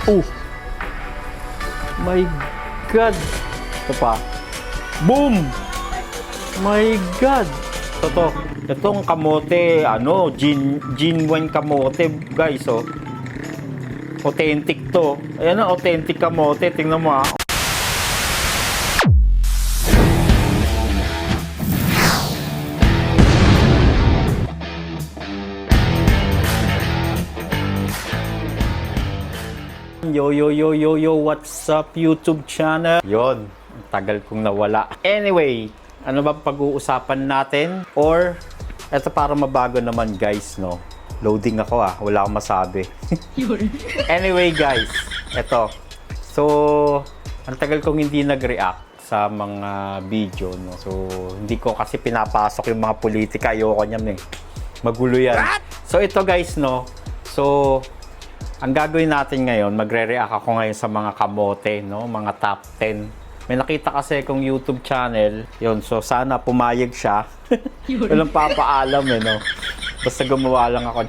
Oh! My God! Ito pa. Boom! My God! Ito. Itong kamote, genuine kamote, guys, oh. Authentic to. Ayan na, authentic kamote. Tingnan mo, ah. Yo, what's up YouTube channel? Yon, tagal kong nawala. Anyway, ano ba pag-uusapan natin? Or, eto para mabago naman guys, no? Loading ako wala akong masabi. Anyway guys, eto. So, ang tagal kong hindi nag-react sa mga video, no? So, hindi ko kasi pinapasok yung mga politika. Ayoko niyan eh. Magulo yan. So, ito guys, no? So, ang gagawin natin ngayon, magre-react ako ngayon sa mga kamote, no? Mga top 10. May nakita kasi akong YouTube channel, yun. So, sana pumayag siya. Walang papaalam, no? Basta gumawa lang ako.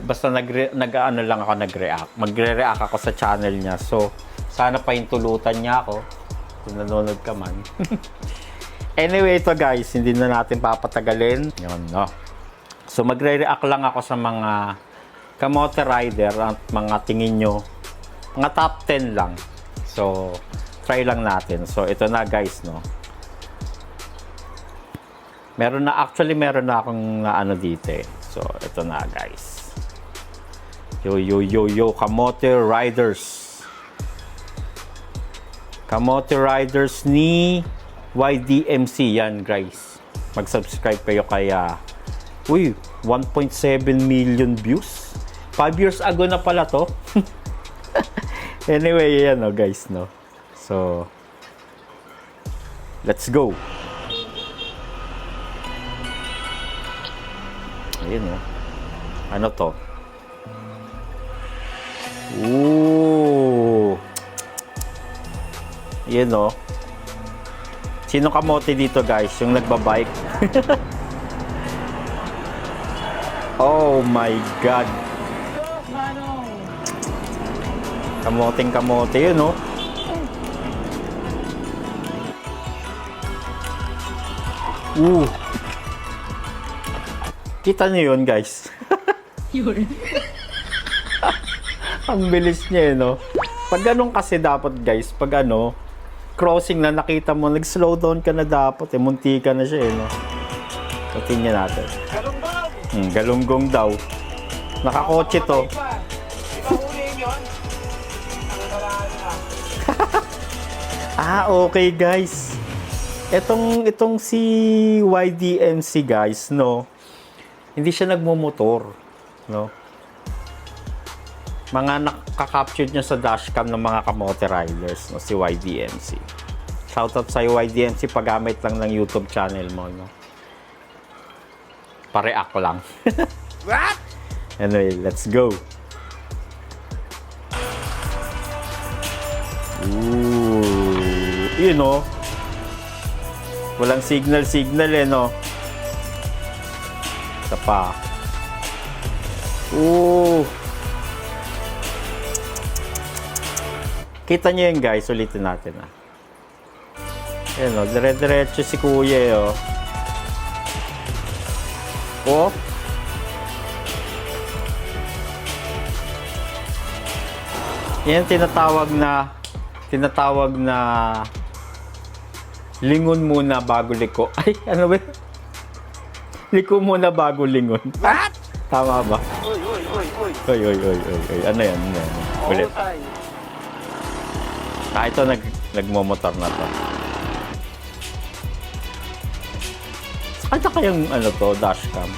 Basta nag-react. Magre-react ako sa channel niya. So, sana pahintulutan niya ako. Kung nanonood ka man. Anyway, ito guys, hindi na natin papatagalin. Yun, no? So, magre-react lang ako sa mga kamote rider at mga tingin nyo, mga top 10 lang. So, try lang natin. So, ito na guys, no? Meron na akong ano dito eh. So, ito na guys. Yo, kamote riders. Kamote riders ni YDMC. Yan guys. Mag-subscribe kayo kaya. Uy, 1.7 million views. 5 years ago na pala to. Anyway, yan guys, no. So, let's go. Ayun, ano to? Ooh. Yan, Sino kamote dito, guys? Yung nagbabike? Oh my God. Kamoteng kamote yun, Kita niyo yun, guys. Ang bilis niya, Pag ganun kasi dapat, guys, pag crossing na nakita mo, nag-slow down ka na dapat, munti ka na siya, So, tingnan natin. Galunggong daw. Nakakotse to. Okay guys. Itong si YDMC guys, hindi siya nagmo-motor, Mga nakaka-capture niya sa dashcam ng mga kamote riders, si YDMC. Shoutout sa YDMC, paggamit lang ng YouTube channel mo, Pa-react lang. What? Anyway, let's go. Yun, walang signal, Isa pa. Kita niyo yun, guys. Ulitin natin, Yun, dire-diretso si kuya, Yan tinatawag na lingon muna bago liko. Ay, ano ba? Liko muna bago lingon. What? Tama ba? Oy. Ano yan? Ulit. Ito nagmomotor na to. Saan na kayang dashcam?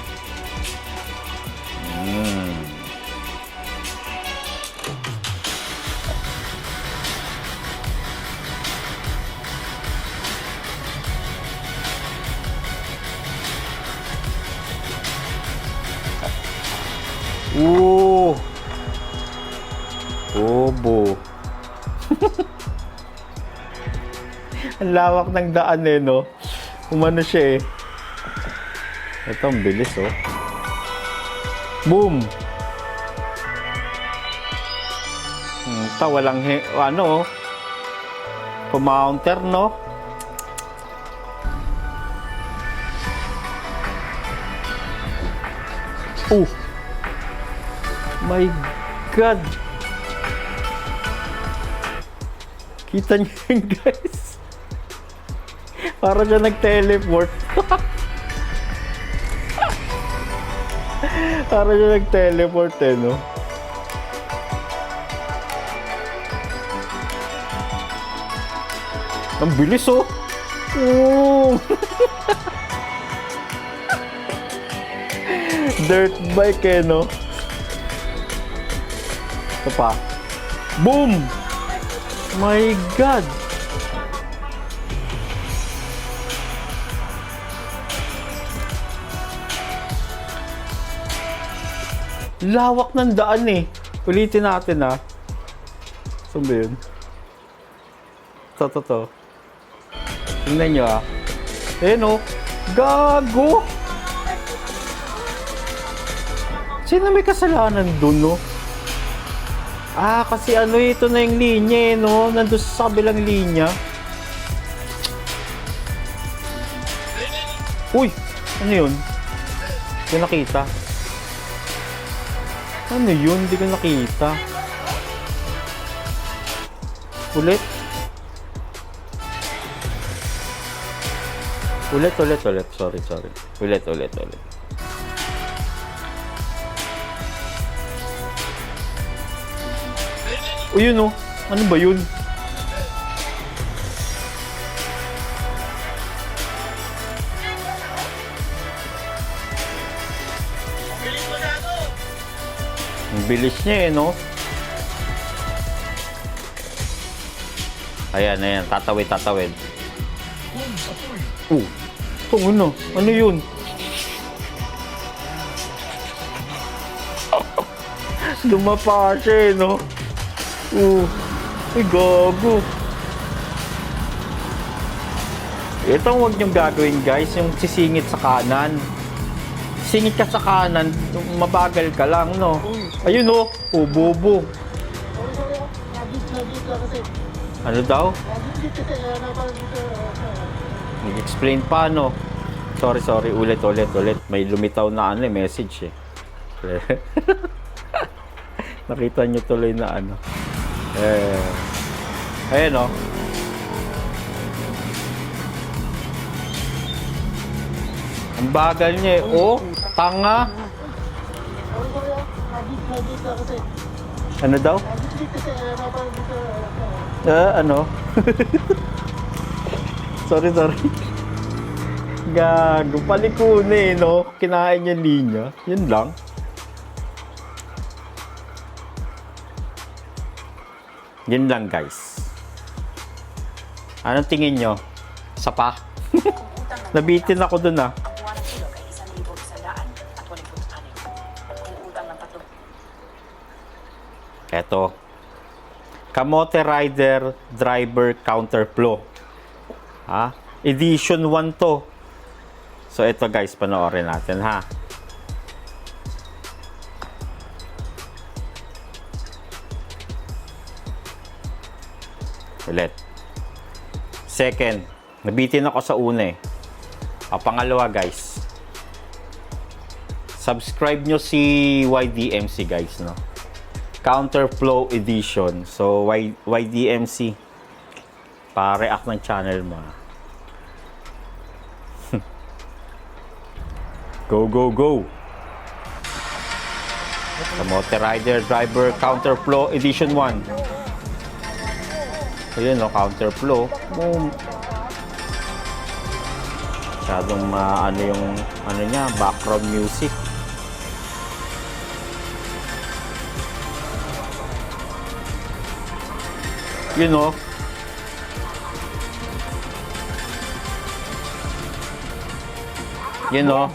Bobo. Ang lawak ng daan Umano siya Ito, ang bilis Boom! Walang, kumounter, no? Oh! My God! Kita niyo yun, guys? Para siya nag-teleport. Para siya nag-teleport, no? Ang bilis, oh! Oh! Dirt bike, no? Ito pa. Boom! My God! Lawak ng daan, eh. Ulitin natin, ha. Saan ba yun? Ito. Tingnan nyo, ha. Ayan, oh. Gago! Sino may kasalanan dun, no? Kasi ito na yung linya, no? Nandun sa kabilang linya. Uy! Ano yun? Hindi ko nakita. Ano yun? Hindi ko nakita. Ulit. Sorry. Ulit. O yun, oh. Ano ba yun? Ang bilis niya, no? Ayan. Tatawid. Ito, ano? Ano yun? Dumapa siya, no? Ay, gago. Ito ang huwag niyong gagawin, guys. Yung sisingit sa kanan. Singit ka sa kanan, mabagal ka lang, no? Ayun, oh. Bobo. Ano daw? Mag-explain pa, no? Sorry. Ulit. May lumitaw na message, eh. Nakita niyo tuloy na ayan, oh. Ang bagal niya, eh. Oh, tanga. Ano daw? Ano? Sorry. Gago, palikun, eh, no? Kinain niya linya. Yun lang. Yun lang, guys. Anong tingin nyo? Isa pa? Nabitin ako dun, ah. Eto. Kamote Rider Driver Counterflow. Edition 1 to. So, ito, guys, panoorin natin, ha. Ulit. Second, nabitin ako sa una, eh. Pangalawa, guys. Subscribe nyo si YDMC, guys, no? Counterflow Edition. So, YDMC. Pa-react ng channel mo. Go! Kamote Rider Driver Counterflow Edition 1. Ayun, no, counterflow. Boom. Masyadong yung niya, background music. Yun, no. Yun, no.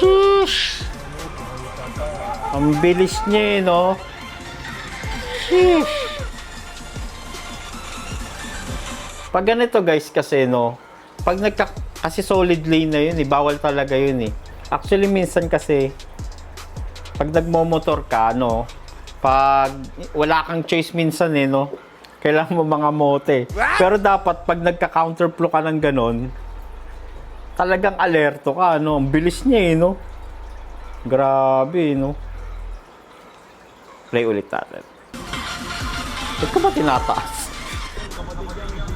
Sheesh. Ang bilis niya, no. Sheesh. Pag ganito, guys, kasi, no, pag kasi solid lane na yun, bawal talaga yun, eh. Actually, minsan kasi pag nagmomotor ka, no, pag wala kang choice minsan eh, no, kailangan mo mga mote. Pero dapat pag nagka-counterflow ka ng ganon, talagang alerto ka, no, ang bilis niya eh, no. Grabe, no. Play ulit natin. Ba't ka ba tinataas?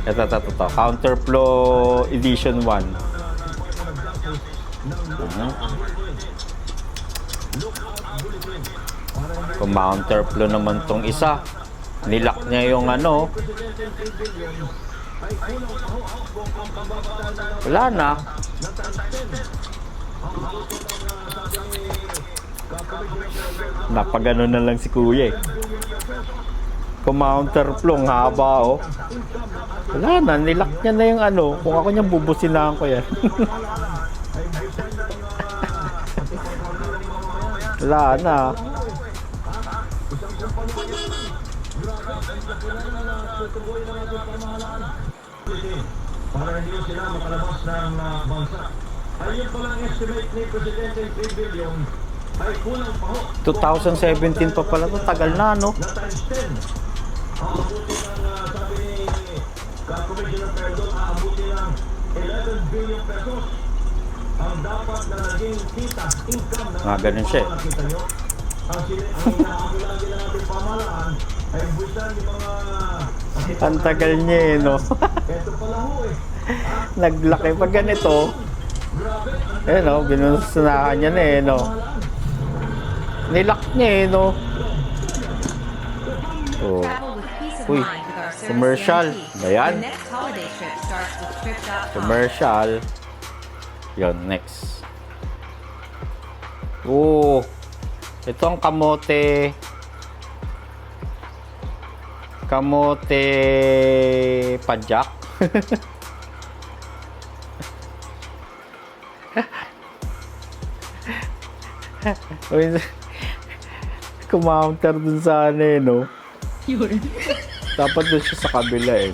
Ito. Counterflow Edition 1. Kung counterflow naman tong isa, nilock niya yung ano. Wala na. Napagano na lang si kuya eh. Kung counterflow, ang haba oh. Wala na, nilock niya na yung ano. Kung ako niyang bubusinahan ko yan. Wala na. Para hindi sila makalabas ng bansa. Ayun palang estimate ni Presidente Pilipinas ay kulang pa ho. 2017 pa pala to, tagal na no. Na times 10. Aabuti ng sabi ni Commissioner Perdon, aabuti ng 11 billion pesos ang dapat na naging kita, income ng ganun siya. Nakita nyo? Ang inaambulan din ng ating pamahalaan ay buwisan yung mga Ang tagal niya eh, no? ito pala ho eh. Naglaki pa ganito. Eh, no? Binusunahan niya na eh, no? Nilock niya eh, no? Oh. Uy, commercial. Ayan. Commercial. Yon, next. Oh. Ito ang kamote. Kamote padjak. Kumounter dun sa ano eh, no? Dapat dun siya sa kabila eh.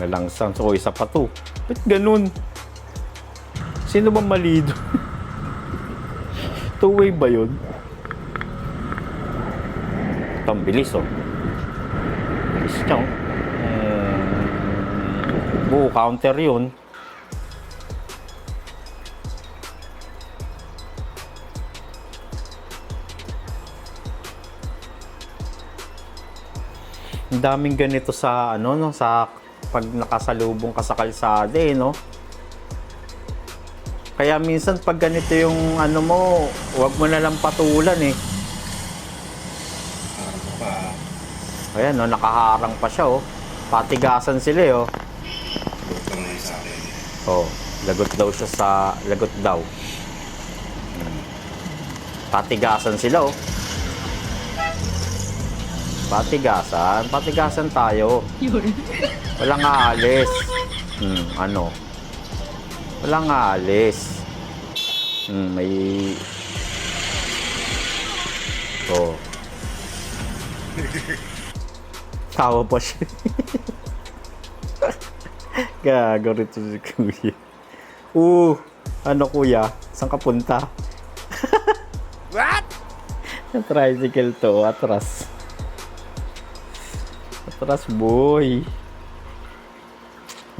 Nalangsang. So, isa pa to. Ba't ganun? Sino ba mali doon? Two-way ba yun? Ito ang bilis, oh. Bilis niya, oh. Counter yun. Ang daming ganito sa ano no, sa pag nakasalubong ka sa kalsada eh, no. Kaya minsan pag ganito yung ano mo, huwag mo na lang patulan eh. Ayan, no, nakaharang pa siya, oh. Patigasan sila, eh, oh. Oh, lagot daw siya sa lagot daw. Patigasan sila, oh. Patigasan tayo. Walang aalis. Ano? Walang aalis. May... Oh. Tawa pa siya. Gago rito si kuya. Ano kuya? Saan ka punta? What? Tricycle to, atras. Atras, boy.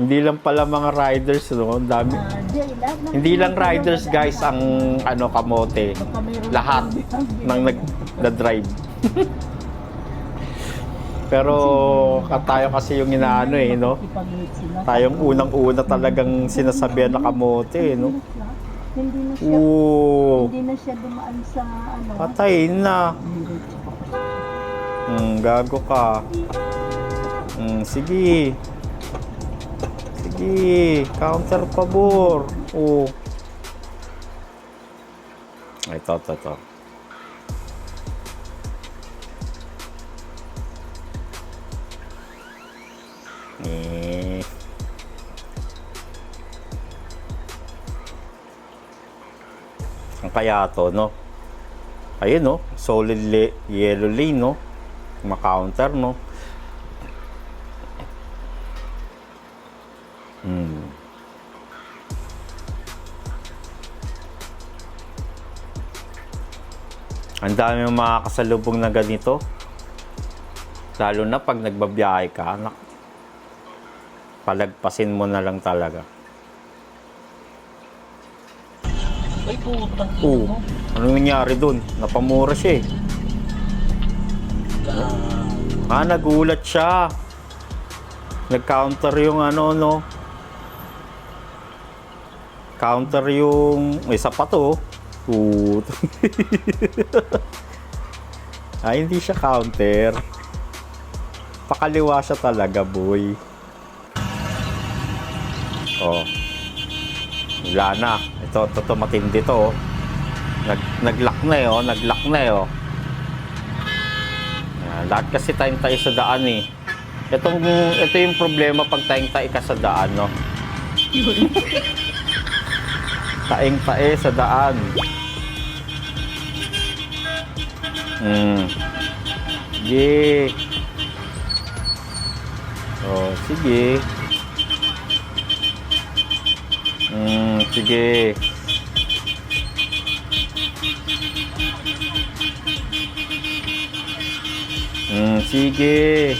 Hindi lang pala mga riders, no? Ang dami. Hindi lang riders, guys, ang ano kamote. Lahat ng nagda-drive. Pero tayo kasi yung inaano eh, no? Tayong unang-una talagang sinasabihan na kamote, no? Hindi na siya dumaan sa ano. Patay na. Gago ka. Sige. Sige, counter pabor. Ito. Ang kaya to, no? Ayun, no? Solid yellow lane, no? Ma-counter, no? Ang dami yung mga kasalubong na ganito. Lalo na pag nagbabiyahe ka, anak. Palagpasin mo na lang talaga. Ay, putang Oo. Anong nangyari dun? Napamura siya eh. Nagulat siya. Nag-counter yung ano, no? Counter yung... May sapato. Hindi siya counter. Pakaliwa siya talaga, boy. Oh. Wala na. Ito matindi to. Nag-lock na eh, oh. Nag-lock na eh, oh. Lahat kasi tayong tayo sa daan eh. Ito yung problema pag tayong tayo ka sa daan, no? Taing tae sa daan. Sige. Oh, sige. Sige. Sige.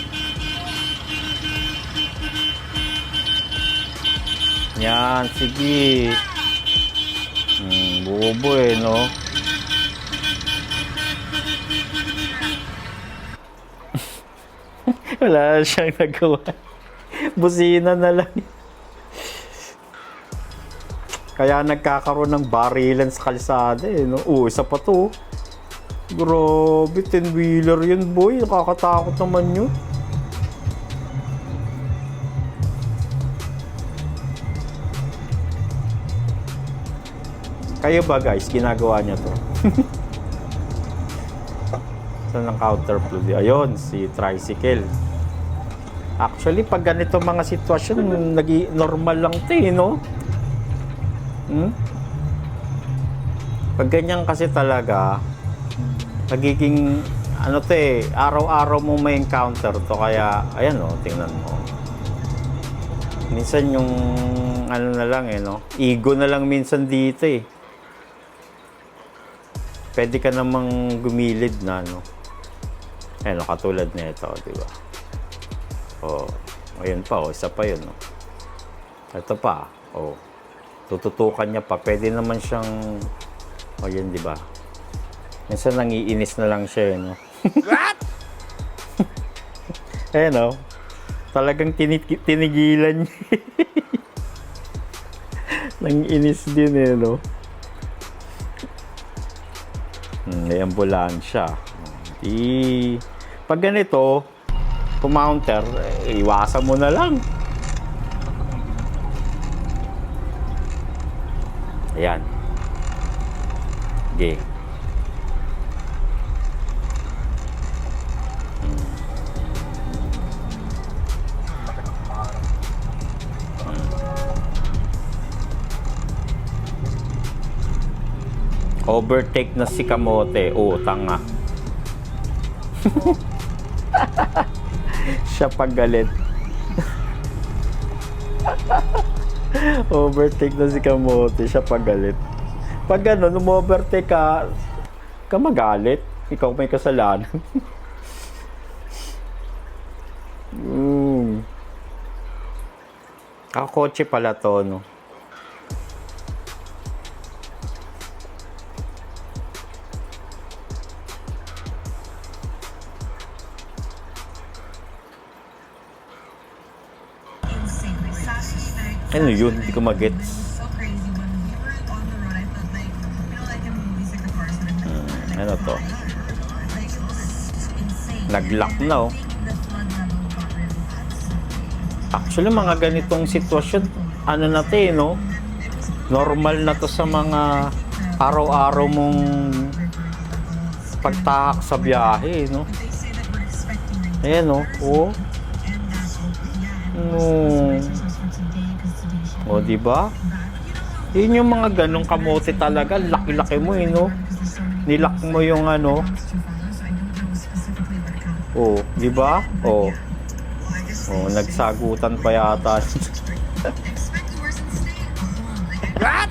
Yan, sige. Bobo eh, no? Wala siyang nagawa. Busina na lang. Kaya nagkakaroon ng barilan sa kalsada eh, no? Isa pa to. Grabe, 10-wheeler yun, boy. Nakakatakot naman yun. Kayo ba, guys? Ginagawa niya to? Saan ang counter flow? Ayun, si tricycle. Actually, pag ganito mga sitwasyon, normal lang to eh, no? Pag ganyan kasi talaga, nagiging, ano to eh, araw-araw mo may encounter to. Kaya, ayan o, tingnan mo. Minsan yung, ano na lang eh, no? Ego na lang minsan dito eh. Pwede ka namang gumilid na, no? Ayan o, katulad na ito, di ba? O, ayun pa o, isa pa yun, no? Ito pa, o. Tututukan niya pa. Pwede naman siyang, o yun, di ba? Minsan nangiinis na lang siya, no? What? Eh, no? Talagang tinigilan niya. Nangiinis din, eh, no? May ambulansya. Pag ganito, pumounter, iwasan mo na lang. Ayan. Okay. Overtake na si Kamote. Oh, tanga. Siya pagalit. Overtake na si Kamote. Siya pagalit. Pag gano'n, umovertake ka, magalit. Ikaw may kasalanan. Kakotse pala to, no? Ano yun? Hindi ko mag-gets. Ano to? Nag-lock na, oh. Actually, mga ganitong sitwasyon, ano na to, eh, no? Normal na to sa mga araw-araw mong pagtahak sa biyahe, no? Ayan, no? Oh. O, di ba? Yun yung mga ganong kamote talaga. Laki-laki mo, eh, no? Nilak mo yung ano. O, di ba? O. O, nagsagutan pa yata. What?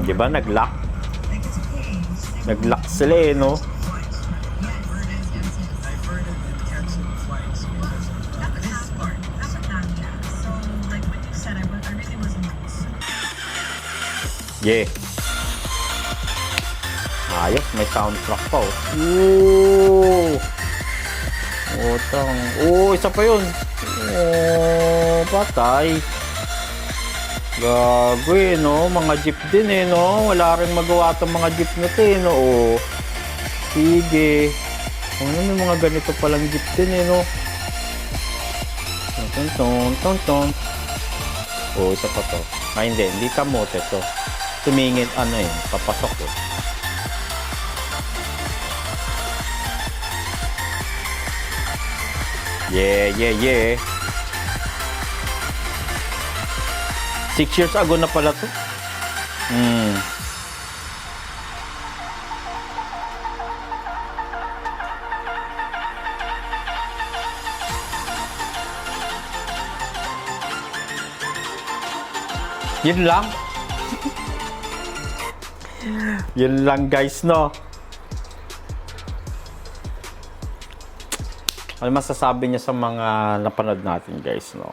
Di ba nag-lock? Nag-lock sila eh, no? Yeah. Ayos, may soundtrack pa oh. Ooh. Utang. Oh, isa pa yun. Oh, patay. Gago eh, no? Mga jeep din eh, no? Wala rin magawa itong mga jeep na ito eh, no? Oh. Sige. Ano, may mga ganito palang jeep din eh, no? Ton, ton, ton, ton. Oh, isa pa to. Ah, hindi kamote to. Tumingin, ano eh, papasok eh. Yeah. 6 years ago na pala to. Yun lang. Yun lang guys, no? Ano masasabi niya sa mga napanood natin guys, no?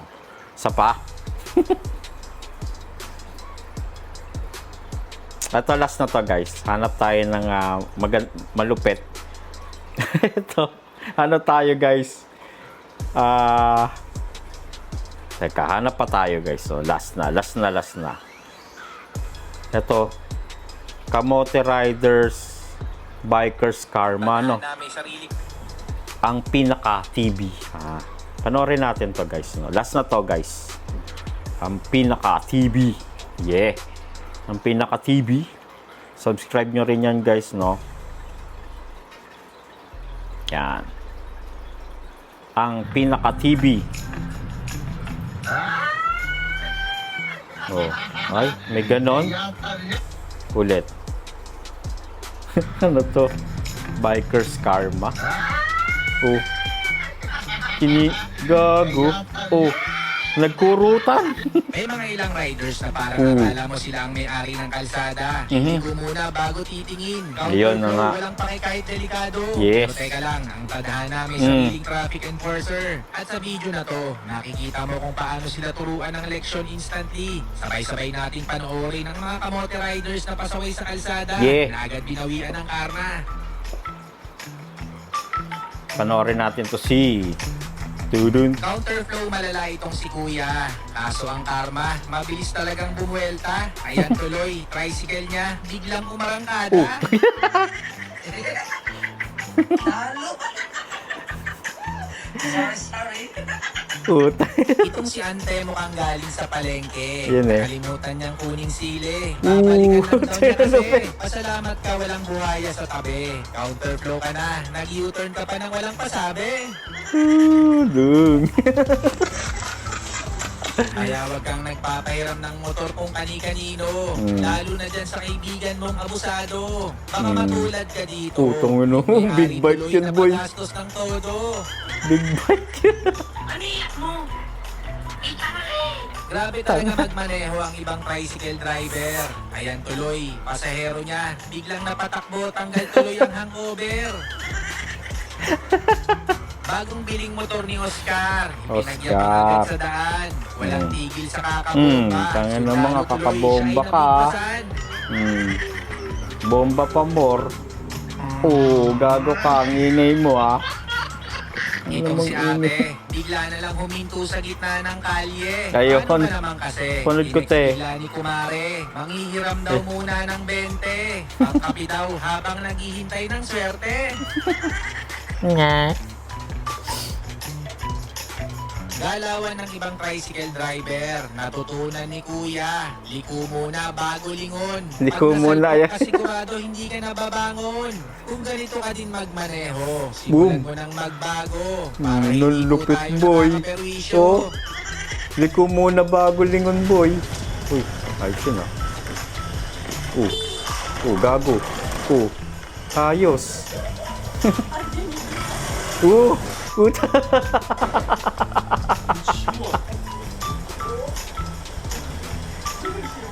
Sa pa? Ito last na to guys. Hanap tayo ng malupit. Ito. Ano tayo guys? Teka, hanap pa tayo guys. So, last na. Ito. Kamote Riders Bikers Karma, no? Ang pinaka-TV. Panoorin natin to guys, no? Last na to guys. Ang pinaka-TV. Yeah. Ang pinaka-TV. Subscribe nyo rin yan guys, no? Yan. Ang pinaka-TV. Oh. Ay, may ganon. Ulit. Ano to? Bikers Karma. Oh. Gago. Oh. Nagkurutan. May mga ilang riders na parang akala mo sila ang may-ari ng kalsada. Iligo muna bago titingin. Ayun na nga. Walang pake kahit delikado. Yes. Pero teka lang, ang tadhana may sariling traffic enforcer. At sa video na to, nakikita mo kung paano sila turuan ng leksyon instantly. Sabay-sabay nating panoorin ang mga kamote riders na pasaway sa kalsada. Yeah. Na agad binawian ng karma. Panoorin natin to si Tudun. Counterflow malala itong si Kuya. Kaso ang karma, mabilis talagang bumuelta. Ayan tuloy, tricycle niya, biglang umarangkada. Sorry. Itong si Ante mukhang galing sa palengke. Yun eh. Nakalimutan niyang kuning sili. Babalikan lang daw niya kasi. Pasalamat ka walang buhaya sa tabi. Counterflow ka na. Nag-U-turn ka pa ng walang pasabi. Tudun. Kaya wag kang nagpapahiram ng motor kung kani-kanino. Lalo na dyan sa kaibigan mong abusado. Baka matulad ka dito. Putong ano, big bike yan boy. Napagastos ng todo. Big bike yan. Grabe talaga magmaneho ang ibang tricycle driver. Ayan tuloy, pasahero niya. Biglang napatakbo, tanggal tuloy ang hangover. Bagong biling motor ni Oscar. Pinagyan pa agad sa daan. Walang tigil sa kakabomba. Tangin na mga kakabomba ka. Bomba pa more. Oh, gago ka. Ang inay mo ah. Itong si ate, bigla na lang huminto sa gitna ng kalye. Kayo, Paano ba naman kasi? punod ko te. Bigla ni Kumare, manghihiram daw muna ng 20. Pangkapi daw habang naghihintay ng swerte. Nga. Galawan ng ibang tricycle driver, natutunan ni Kuya. Liko muna bago lingon. Liko Pag muna, nasalpok yan. ka sigurado hindi ka nababangon. Kung ganito ka din magmaneho, simulan mo nang magbago. Para hindi po lupit, tayo boy. nakakaperwisyo. Oh. Liko muna bago lingon boy. Uy, ayos yun ah. Gago. Ayos.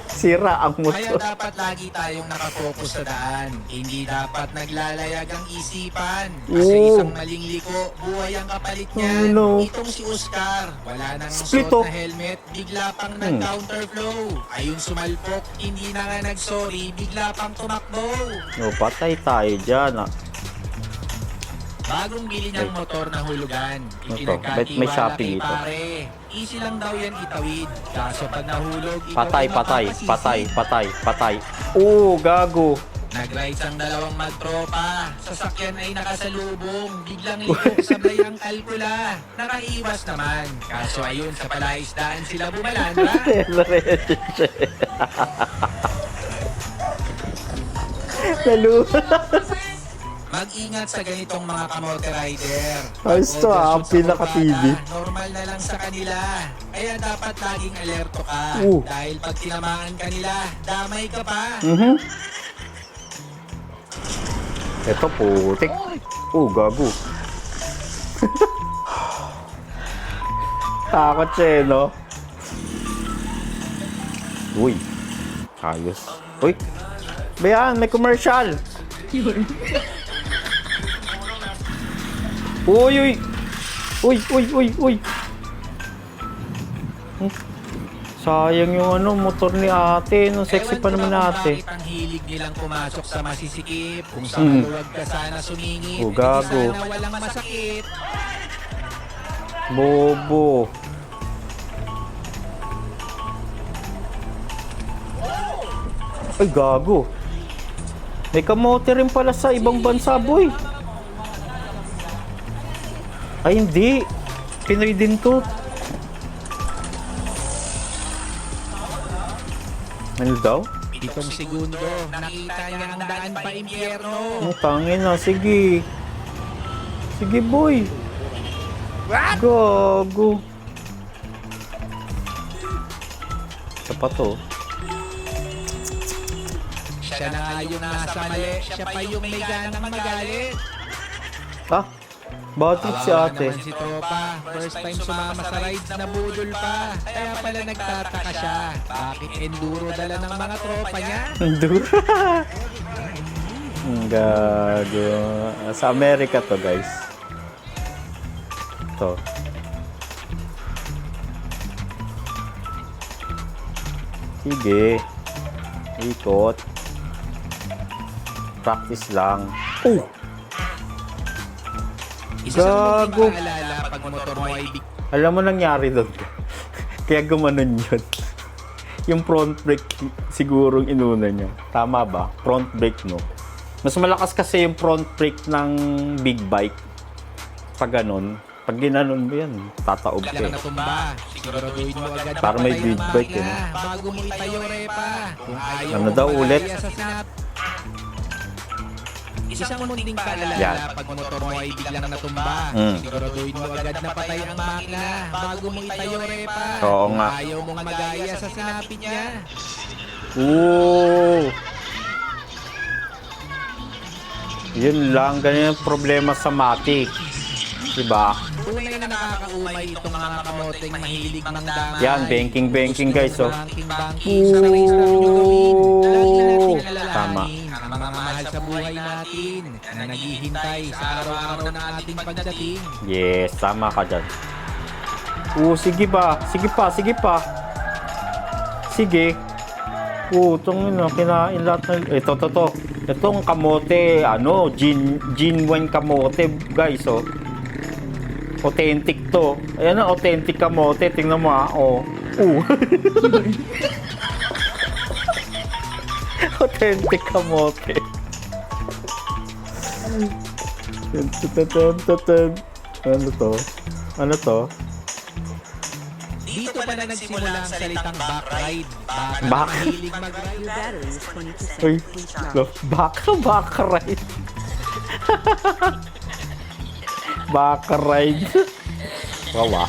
Sira ang Kaya motor. dapat lagi tayong nakafocus sa daan. Hindi dapat naglalayag ang isipan. Kasi Oo. isang maling liko, buhay ang kapalit niyan. Oh, no. Itong si Oscar, wala nang Split, suot oh. na helmet, bigla pang nag-counterflow. Ayun sumalpok, hindi na nga nag-sorry, bigla pang tumakbo. O, patay tayo dyan. Bagong bili ng motor na hulugan. Ito, bet may Shopee kay dito. pare. Easy lang daw yan itawid. Kaso pag nahulog, ikaw Patay, ay patay, mapapasisi. patay, patay, patay. Oo, gago. Nag-rides ang dalawang magtropa. Sasakyan ay nakasalubong. Biglang likok sabay ang kalkula. Nakaiwas naman. Kaso ayun, sa palaisdaan sila bumalanda. Mag-ingat sa ganitong mga kamote rider. Ayos to, ang Overshoot sa pinaka-TV. kurbada, normal na lang sa kanila. Kaya dapat laging alerto ka. Dahil pag tinamaan ka nila, damay ka pa. Ito, putik. Gago. Takot siya, no? Uy. Ayos. Uy. Bayan, may commercial. Uy, uy. Uy, uy, uy, uy. Sayang yung motor ni ate. No, sexy Ewan pa ko naman na kung ate. bakit ang hilig nilang pumasok sa masisikip. Kung sa maluwag ka sana sumingit. Oh, gago. Sana walang masakit. Bobo. Ay, gago. May kamote rin pala sa ibang bansa, boy. Ay, hindi. Pinoy din to. Ano daw? 7 segundo, nakita niya ang daan pa impyerno. Ang tangin na. Sige. Sige, boy. Gago. Isa pa to. Siya na nga yung nasa mali, siya pa yung may ganang magalit. Ah, bakit si Kawawa ate? naman si Tropa, first time sumama sa rides na budol pa. Kaya pala nagtataka siya, bakit enduro dala ng mga tropa niya? Enduro. Ang gago. Sa Amerika to, guys. To. Sige. Ikot. Practice lang. Oh! Isa sa Gago. mga paalala pag motor mo ay Alam mo nangyari doon. Kaya gumanon yun. Yung front brake siguro inuna niya. Tama ba? Front brake, no? Mas malakas kasi yung front brake ng big bike. Pag ganun. Pag ginanon mo yan, tataob ka biglang eh. natumba. Siguraduhin mo agad na Para may patay big ang bike, makina eh. bago mo itayo repa. Kung ayaw Ano mo daw ulit? malaya sa sinap. Isang munting paalala Yan. pag motor mo ay biglang natumba. Siguraduhin mo agad na patay ang makina bago mo itayo repa. Oo Kung nga. ayaw mong magaya sa sinapit niya. Oo! Yun lang, ganyan ang problema sa Matic. Diba? Tunay na nakakaumay itong mga kamoteng mahilig ng damay. Yan, banking guys, oh. Banking sa race na gawin. Lagi natin alalahanin Tama. ang mga mahal sa buhay natin na naghihintay sa araw-araw na ating pagdating. Yes, tama ka dyan. Sige pa. Sige pa, sige pa. Sige. Itong kinain lahat ng... Ito. Itong kamote, genuine kamote, guys, oh. Authentic to. Ayan na, authentic kamote. Tingnan mo, oh. Authentic kamote. Ano to? Dito pa na nagsimula ang salitang back ride. Baka Back? mahilig mag-ride. Your battery is 20%. Uy, Please charge. back ride. Back ride. Wawa.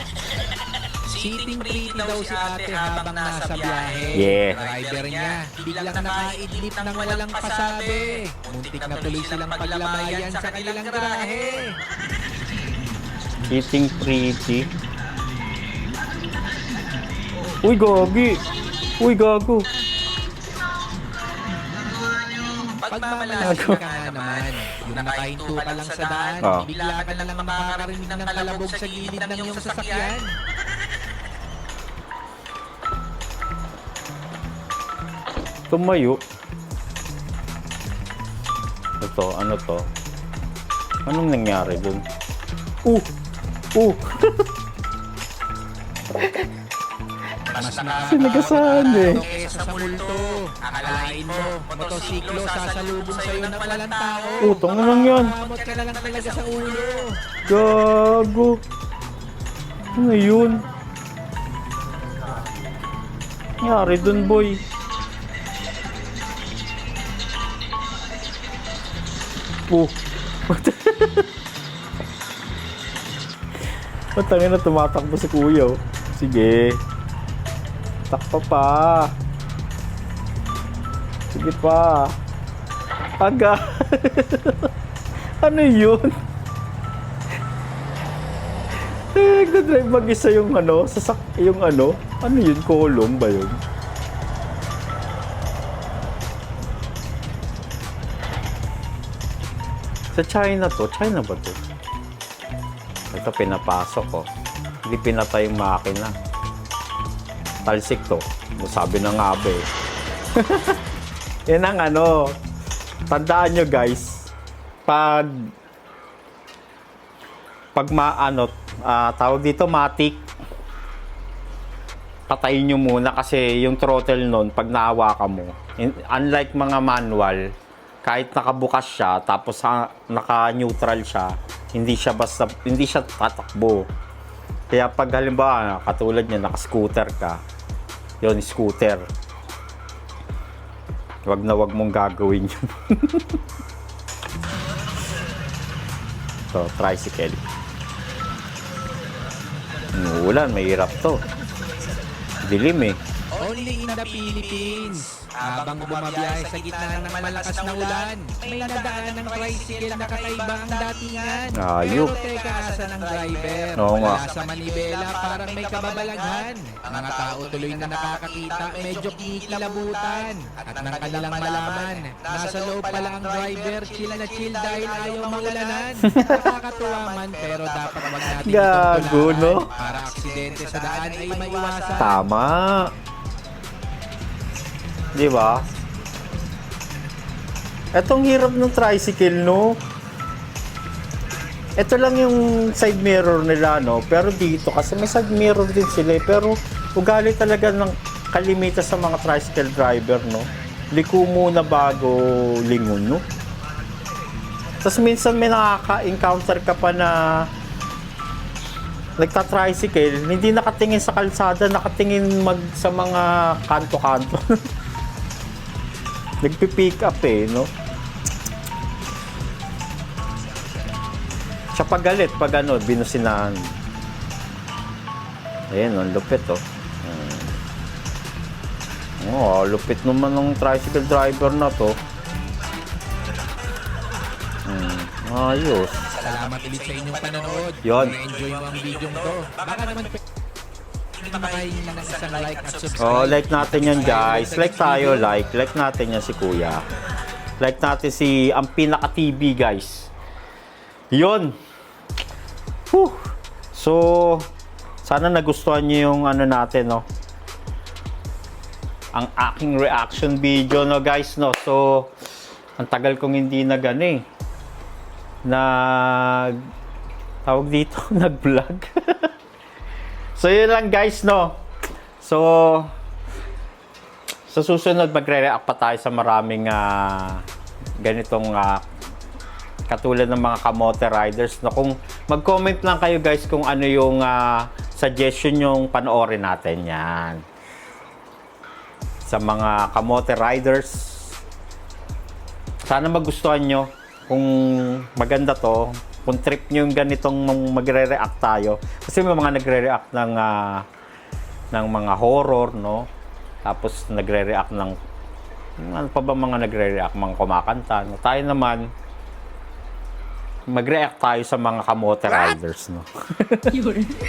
Sitting pretty daw si ate habang nasa biyahe. Yeah. Rider niya, biglang nakaidlip ng walang pasabi. Muntik na tuloy silang paglamayan sa kanilang garahe. Eating pretty. Uy, gogi. Uy, gago. Pagmamalasig ka nga naman, yung nakahinto ka lang sa daan, Ah. bigla ka na lang makakarinig ng kalabog sa gilid ng iyong sasakyan. Tumayo. Ito, ano to? Anong nangyari dun? Sinagasaan eh. Kesa sa multo, akalain mo, motosiklo sasalubong sa'yo ng walang tao. Utang na lang yan. Mamot ka na lang talaga sa ulo. Gago. Ano yun? Nangyari dun, boy. Matangin na tumatakbo si kuya. Oh. Sige. Takpa pa. Sige pa. Aga. Ano yun? Nagdadrive mag-isa yung ano, yung ano. Ano yun? Kolong ba yun? Sa China to? China ba to? Ito pinapasok ko. Hindi pinatay yung makina. Talsik to. Sabi ng abe. Yan ang ano. Tandaan nyo guys. Pag tawag dito matic, patayin nyo muna kasi yung throttle nun, pag naawakan mo, unlike mga manual, kahit nakabukas siya, tapos naka-neutral siya, hindi siya tatakbo. Kaya pag halimbawa, katulad niya, naka-scooter ka, yun, scooter. Wag na wag mong gagawin yun. So, tricycle. Ulan, mahirap to. Dilim eh. Only in the Philippines. Habang bumabiyahe sa gitna ng malakas na ulan, may nadaan ng tricycle na kakaiba ang datingan. Ayop. Pero teka, asa ng driver? Oo nga. Wala sa manibela, parang may kababalaghan. Ang mga tao tuloy na nakakakita, medyo kinikilabutan. At nang kanilang malaman, nasa loob pala ang driver, chill na chill dahil ayaw maulanan. Nakakatuwa man, pero dapat wag natin Gago, itutulaan no? para aksidente sa daan ay maiwasan. Tama. Di ba? Etong hirap ng tricycle, no? Ito lang yung side mirror nila, no? Pero dito, kasi may side mirror din sila, eh. Pero ugali talaga ng kalimita sa mga tricycle driver, no? Liko muna bago lingon, no? Tapos minsan may nakaka-encounter ka pa na nagta-tricycle, hindi nakatingin sa kalsada, nakatingin sa mga kanto-kanto. Nagpipick up eh, no? Siya pagalit pag ano, binusinahan. Ayan, ang lupit oh. Oh, lupit naman ng tricycle driver na to. Ayos. Salamat ulit sa inyong panonood. Yon. Kung na-enjoy mo ang video to, baka naman makahingi ng isang like at subscribe. Oh, like natin yan guys. Like tayo, like natin yan si Kuya. Like natin si ang Pinaka TV guys. Yon. Whew. So, sana nagustuhan niyo yung ano natin, no? Ang aking reaction video, no guys, no? So, ang tagal kong hindi tawag dito, nag-vlog. So, yun lang guys, no? So, sa susunod, magre-react pa tayo sa maraming ganitong katulad ng mga kamote riders. No? Kung mag-comment lang kayo guys kung ano yung suggestion yung panoorin natin yan. Sa mga kamote riders. Sana magustuhan nyo. Kung maganda to, kung trip nyo yung ganitong magre-react tayo. Kasi may mga nagre-react ng mga horror, no? Tapos nagre-react ng ano pa ba mga nagre-react, mga kumakanta. No? Tayo naman, mag-react tayo sa mga kamote riders, no?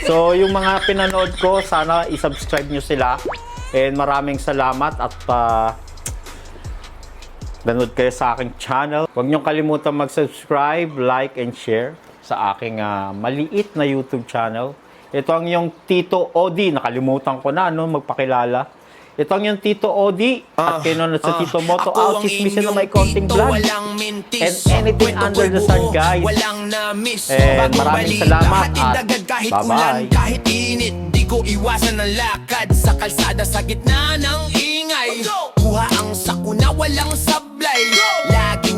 So, yung mga pinanood ko, sana i-subscribe nyo sila. And maraming salamat at nanood kayo sa aking channel. Huwag niyong kalimutan mag-subscribe, like, and share sa aking maliit na YouTube channel. Ito ang yung Tito Odi. Nakalimutan ko na magpakilala. Ito ang yung Tito Odi at kinunod sa Tito Moto out. Chismisin na may konting vlog. And anything under the sun, guys. And maraming salamat at bye-bye. Kahit init, di ko iwasan ang lakad sa kalsada sa gitna ng ingay. Kuha ang sakuna, walang sablay. Lagi